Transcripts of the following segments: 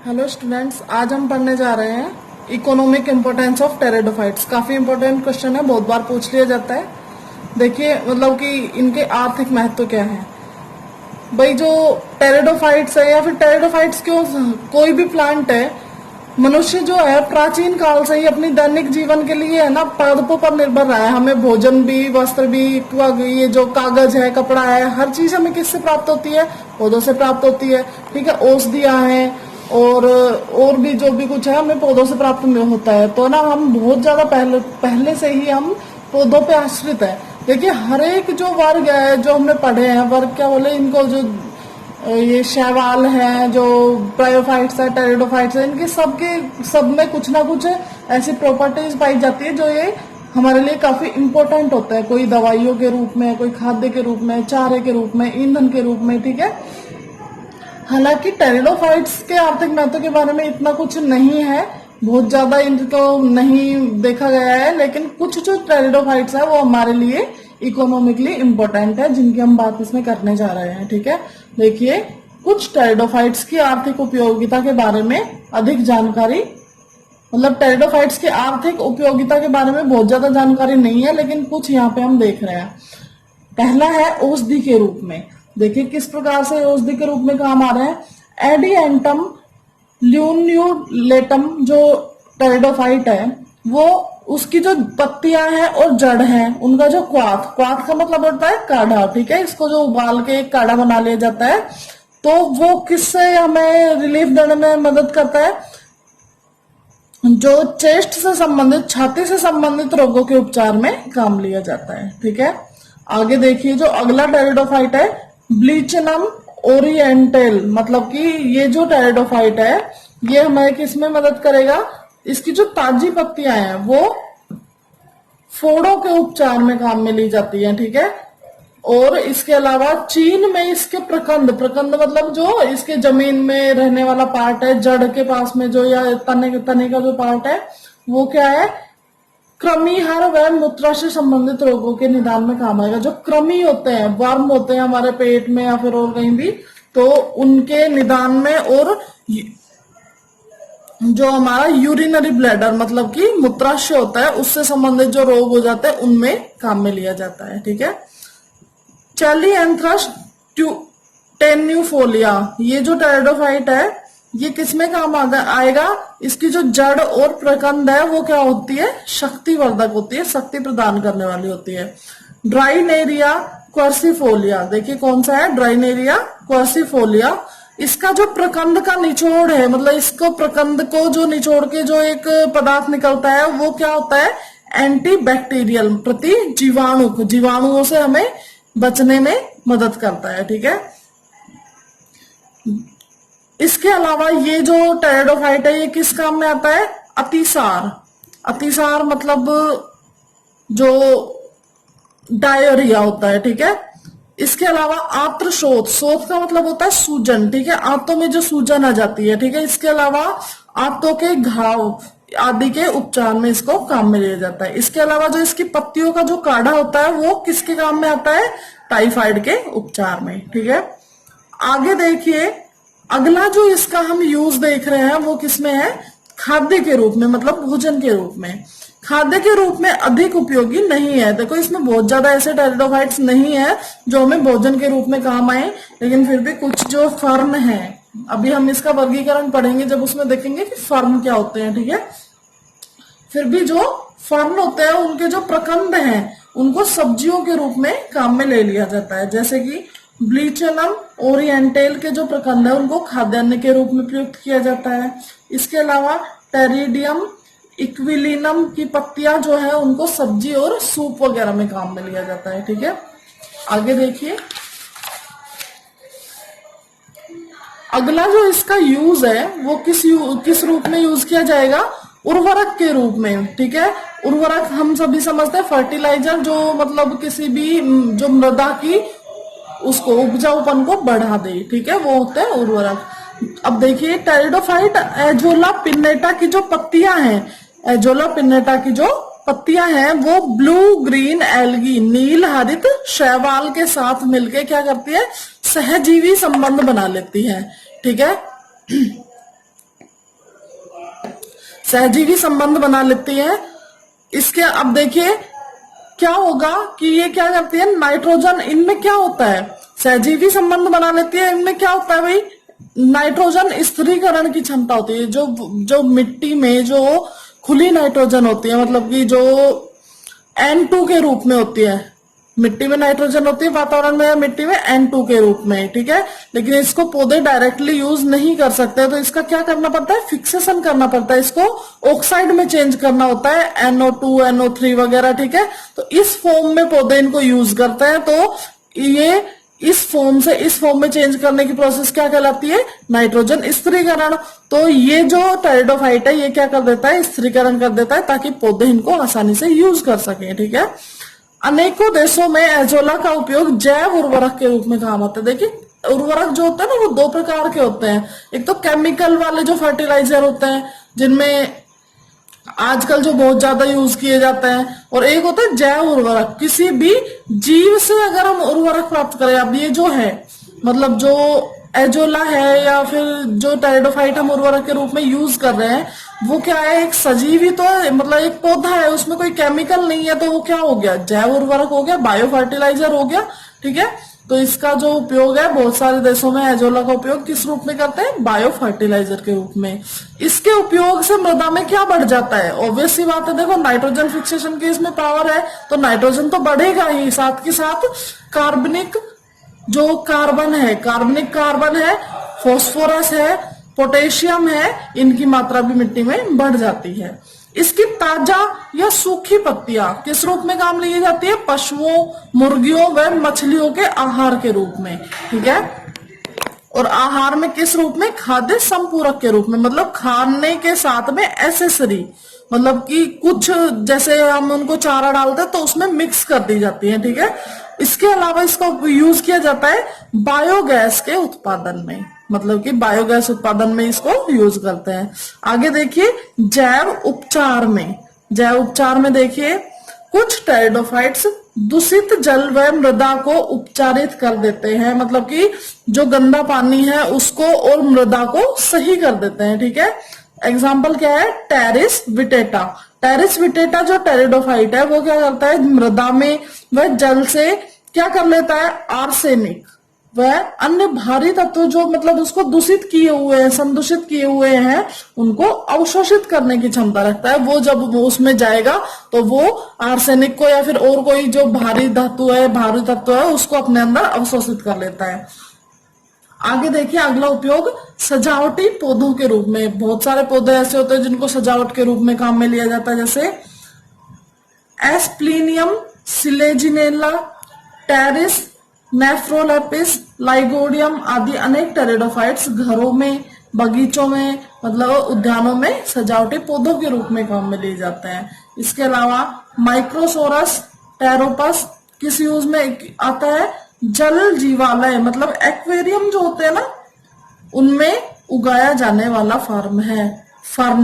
Hello students, आज हम पढ़ने जा रहे हैं इकोनॉमिक इम्पोर्टेंस ऑफ टेरिडोफाइट्स। काफी इंपॉर्टेंट क्वेश्चन है, बहुत बार पूछ लिया जाता है। देखिए मतलब कि इनके आर्थिक महत्व क्या है। भाई जो टेरिडोफाइट्स है या फिर टेरिडोफाइट्स क्यों, कोई भी प्लांट है, मनुष्य जो है प्राचीन काल से ही अपनी दैनिक जीवन के लिए है ना पादपों पर निर्भर रहा है। हमें भोजन भी, वस्त्र भी, ये जो कागज है, कपड़ा है, हर चीज हमें किससे प्राप्त होती है? पौधों से प्राप्त होती है। ठीक है, औषधियां हैं और भी जो भी कुछ है हमें पौधों से प्राप्त होता है। तो ना हम बहुत ज्यादा पहले से ही हम पौधों पे आश्रित है। देखिए हर एक जो वर्ग है जो हमने पढ़े हैं, वर्ग क्या बोले इनको, जो ये शैवाल है, जो ब्रायोफाइट्स है, टेरिडोफाइट्स है, इनके सब में कुछ ना कुछ ऐसी प्रॉपर्टीज पाई जाती है जो ये हमारे लिए काफी इंपॉर्टेंट होता है। कोई दवाइयों के रूप में, कोई खाद्य के रूप में, चारे के रूप में, ईंधन के रूप में। ठीक है, हालांकि टेरिडोफाइट्स के आर्थिक महत्व के बारे में इतना कुछ नहीं है, बहुत ज्यादा इनको नहीं देखा गया है, लेकिन कुछ जो टेरिडोफाइट्स है वो हमारे लिए इकोनॉमिकली इम्पोर्टेंट है, जिनकी हम बात इसमें करने जा रहे हैं। ठीक है, देखिए कुछ टेरिडोफाइट्स की आर्थिक उपयोगिता के बारे में अधिक जानकारी, मतलब टेरिडोफाइट्स की आर्थिक उपयोगिता के बारे में बहुत ज्यादा जानकारी नहीं है, लेकिन कुछ यहाँ पे हम देख रहे हैं। पहला है औषधि के रूप में। देखिए किस प्रकार से औषधि के रूप में काम आ रहे हैं। एडिएंटम ल्यून्यूलेटम जो टेरिडोफाइट है, वो उसकी जो पत्तियां हैं और जड़ हैं, उनका जो क्वाथ का मतलब होता है काढ़ा। ठीक है, इसको जो उबाल के एक काढ़ा बना लिया जाता है, तो वो किससे हमें रिलीफ देने में मदद करता है? जो चेस्ट से संबंधित, छाती से संबंधित रोगों के उपचार में काम लिया जाता है। ठीक है, आगे देखिए जो अगला टेरिडोफाइट है ब्लीचनम ओरिएंटल, मतलब कि ये जो टेरिडोफाइट है ये हमें किसमें मदद करेगा? इसकी जो ताजी पत्तियां हैं वो फोड़ों के उपचार में काम में ली जाती हैं। ठीक है, और इसके अलावा चीन में इसके प्रकंद मतलब जो इसके जमीन में रहने वाला पार्ट है, जड़ के पास में जो, या तने का जो पार्ट है, वो क्या है? कृमिहर व मूत्राशय संबंधित रोगों के निदान में काम आएगा। जो कृमि होते हैं, वर्म होते हैं हमारे पेट में या फिर और कहीं भी, तो उनके निदान में, और जो हमारा यूरिनरी ब्लैडर मतलब कि मूत्राशय होता है, उससे संबंधित जो रोग हो जाते हैं उनमें काम में लिया जाता है। ठीक है, चैलिएंथ्रस टेन्यूफोलिया, ये जो टेरिडोफाइट है ये किसमें काम आएगा? इसकी जो जड़ और प्रकंद है वो क्या होती है? शक्तिवर्धक होती है, शक्ति प्रदान करने वाली होती है। ड्राइनेरिया क्वर्सिफोलिया, देखिए कौन सा है? ड्राइनेरिया क्वर्सिफोलिया। इसका जो प्रकंद का निचोड़ है, मतलब इसको प्रकंद को जो निचोड़ के जो एक पदार्थ निकलता है वो क्या होता है? एंटी बैक्टीरियल, प्रति जीवाणुओं से हमें बचने में मदद करता है। ठीक है, इसके अलावा ये जो टेरिडोफाइट है ये किस काम में आता है? अतिसार मतलब जो डायरिया होता है। ठीक है, इसके अलावा आंत्र शोथ का मतलब होता है सूजन। ठीक है, आंतों में जो सूजन आ जाती है। ठीक है, इसके अलावा आंतों के घाव आदि के उपचार में इसको काम में लिया जाता है। इसके अलावा जो इसकी पत्तियों का जो काढ़ा होता है वो किसके काम में आता है? टाइफाइड के उपचार में। ठीक है, आगे देखिए अगला जो इसका हम यूज देख रहे हैं वो किसमें है? खाद्य के रूप में, मतलब भोजन के रूप में। खाद्य के रूप में अधिक उपयोगी नहीं है। देखो इसमें बहुत ज्यादा ऐसे टेरिडोफाइट्स नहीं है जो हमें भोजन के रूप में काम आए, लेकिन फिर भी कुछ जो फर्न है, अभी हम इसका वर्गीकरण पढ़ेंगे जब उसमें देखेंगे कि फर्न क्या होते हैं। ठीक है, फिर भी जो फर्न होते हैं उनके जो प्रकंद हैं उनको सब्जियों के रूप में काम में ले लिया जाता है। जैसे कि ब्लीचनम ओरिएंटल के जो प्रकंद है उनको खाद्यान्न के रूप में प्रयुक्त किया जाता है। इसके अलावा टेरिडियम इक्विलिनम की पत्तियां जो है उनको सब्जी और सूप वगैरह में काम में लिया जाता है। ठीक है, आगे देखिए अगला जो इसका यूज है वो किस रूप में यूज किया जाएगा? उर्वरक के रूप में। ठीक है, उर्वरक हम सभी समझते हैं फर्टिलाइजर, जो मतलब किसी भी जो मृदा की उसको उपजाऊपन को बढ़ा दे। ठीक है, वो होते हैं उर्वरक। अब देखिए टेरिडोफाइट एजोला पिन्नेटा की जो पत्तियां हैं, एजोला पिन्नेटा की जो पत्तियां हैं वो ब्लू ग्रीन एल्गी, नील हरित शैवाल के साथ मिलके क्या करती है? सहजीवी संबंध बना लेती है। ठीक है, सहजीवी संबंध बना लेती है। इसके अब देखिए क्या होगा कि ये क्या करती है, नाइट्रोजन, इनमें क्या होता है, सहजीवी संबंध बना लेती है। इनमें क्या होता है भाई, नाइट्रोजन स्थिरीकरण की क्षमता होती है। जो मिट्टी में जो खुली नाइट्रोजन होती है, मतलब कि जो N2 के रूप में होती है, मिट्टी में नाइट्रोजन होती है वातावरण में या मिट्टी में N2 के रूप में, ठीक है। लेकिन इसको पौधे डायरेक्टली यूज नहीं कर सकते, तो इसका क्या करना पड़ता है, फिक्सेशन करना पड़ता है, इसको ऑक्साइड में चेंज करना होता है, NO2 NO3 वगैरह, ठीक है। तो इस फॉर्म में पौधे इनको यूज करते हैं। तो ये इस फॉर्म से इस फॉर्म में चेंज करने की प्रोसेस क्या कहलाती है, नाइट्रोजन स्थिरीकरण। तो ये जो टेरिडोफाइट है ये क्या कर देता है, स्थिरीकरण कर देता है, ताकि पौधे इनको आसानी से यूज कर सके, ठीक है। अनेकों देशों में एजोला का उपयोग जैव उर्वरक के रूप में काम आता है। देखिए उर्वरक जो होते हैं ना वो दो प्रकार के होते हैं, एक तो केमिकल वाले जो फर्टिलाइजर होते हैं जिनमें आजकल जो बहुत ज्यादा यूज किए जाते हैं, और एक होता है जैव उर्वरक। किसी भी जीव से अगर हम उर्वरक प्राप्त करें, अब ये जो है मतलब जो एजोला है या फिर जो टेरिडोफाइट हम उर्वरक के रूप में यूज कर रहे हैं, वो क्या है, एक सजीवी तो है, मतलब एक पौधा है, उसमें कोई केमिकल नहीं है, तो वो क्या हो गया, जैव उर्वरक हो गया, बायो फर्टिलाइजर हो गया, ठीक है। तो इसका जो उपयोग है बहुत सारे देशों में एजोला का उपयोग किस रूप में करते हैं, बायो फर्टिलाइजर के रूप में। इसके उपयोग से मृदा में क्या बढ़ जाता है, ऑब्वियस सी बात है, देखो नाइट्रोजन फिक्सेशन की इसमें पावर है, तो नाइट्रोजन तो बढ़ेगा ही, साथ के साथ कार्बनिक जो कार्बन है, कार्बनिक कार्बन है, फॉस्फोरस है, पोटेशियम है, इनकी मात्रा भी मिट्टी में बढ़ जाती है। इसकी ताजा या सूखी पत्तियां किस रूप में काम ली जाती है, पशुओं, मुर्गियों व मछलियों के आहार के रूप में, ठीक है। और आहार में किस रूप में, खाद्य संपूरक के रूप में, मतलब खाने के साथ में एसेसरी, मतलब कि कुछ जैसे हम उनको चारा डालते हैं तो उसमें मिक्स कर दी जाती है, ठीक है। इसके अलावा इसका यूज किया जाता है बायोगैस के उत्पादन में, मतलब कि बायोगैस उत्पादन में इसको यूज करते हैं। आगे देखिए जैव उपचार में, जैव उपचार में देखिए कुछ टेरिडोफाइट्स दूषित जल व मृदा को उपचारित कर देते हैं, मतलब कि जो गंदा पानी है उसको और मृदा को सही कर देते हैं, ठीक है। एग्जाम्पल क्या है, टेरिस विटेटा। टेरिस विटेटा जो टेरिडोफाइट है वो क्या करता है, मृदा में वह जल से क्या कर लेता है, आर्सेनिक वह अन्य भारी तत्व जो मतलब उसको दूषित किए हुए हैं, संदूषित किए हुए हैं, उनको अवशोषित करने की क्षमता रखता है। वो जब वो उसमें जाएगा तो वो आर्सेनिक को या फिर और कोई जो भारी धातु है, भारी तत्व है, उसको अपने अंदर अवशोषित कर लेता है। आगे देखिए अगला उपयोग सजावटी पौधों के रूप में। बहुत सारे पौधे ऐसे होते हैं जिनको सजावट के रूप में काम में लिया जाता है, जैसे एस्प्लीनियम, सिलेजिनेला, टेरिस, नेफ्रोलेपिस, लाइगोडियम आदि अनेक टेरिडोफाइट्स घरों में, बगीचों में, मतलब उद्यानों में सजावटी पौधों के रूप में काम में लिए जाते हैं। इसके अलावा माइक्रोसोरस, टेरोपस किस यूज में आता है, जल जीवालय, मतलब एक्वेरियम जो होते हैं ना उनमें उगाया जाने वाला फर्न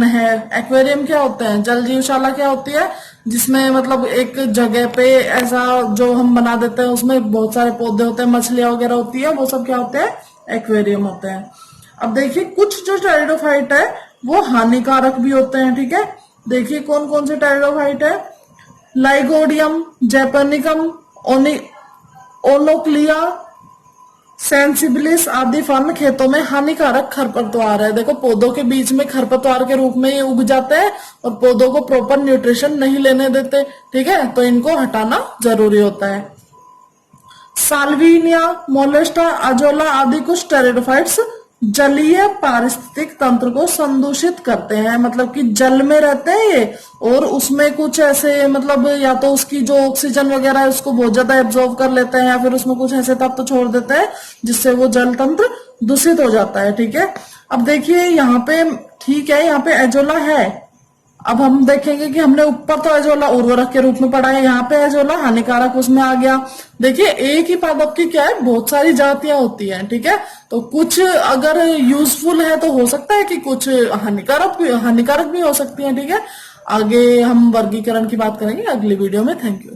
है। एक्वेरियम क्या होते हैं, जल जीवशाला क्या होती है, जिसमें मतलब एक जगह पे ऐसा जो हम बना देते हैं उसमें बहुत सारे पौधे होते हैं, मछलियां वगैरह होती है, वो सब क्या होते हैं, एक्वेरियम होते हैं। अब देखिए कुछ जो टेरिडोफाइट है वो हानिकारक भी होते हैं, ठीक है। देखिए कौन कौन से टेरिडोफाइट है, लाइगोडियम, जैपनिकम, ओनोक्लिया, सेंसिबिलिस आदि फर्न खेतों में हानिकारक खरपतवार है। देखो पौधों के बीच में खरपतवार के रूप में ये उग जाते हैं और पौधों को प्रॉपर न्यूट्रिशन नहीं लेने देते, ठीक है, तो इनको हटाना जरूरी होता है। साल्विनिया, मोलेस्टा, अजोला आदि कुछ टेरिडोफाइट्स जलीय पारिस्थितिक तंत्र को संदूषित करते हैं, मतलब कि जल में रहते हैं ये, और उसमें कुछ ऐसे मतलब या तो उसकी जो ऑक्सीजन वगैरह है उसको बहुत ज्यादा एब्जॉर्ब कर लेते हैं, या फिर उसमें कुछ ऐसे तत्व छोड़ देते हैं जिससे वो जल तंत्र दूषित हो जाता है, ठीक है। अब देखिए यहाँ पे ठीक है, यहाँ पे एजोला है। अब हम देखेंगे कि हमने ऊपर तो एजोला उर्वरक के रूप में पढ़ा है, यहाँ पे एजोला हानिकारक उसमें आ गया। देखिए एक ही पादप की क्या है, बहुत सारी जातियां होती हैं, ठीक है। तो कुछ अगर यूजफुल है तो हो सकता है कि कुछ हानिकारक भी हो सकती है, ठीक है। आगे हम वर्गीकरण की बात करेंगे अगली वीडियो में। Thank you.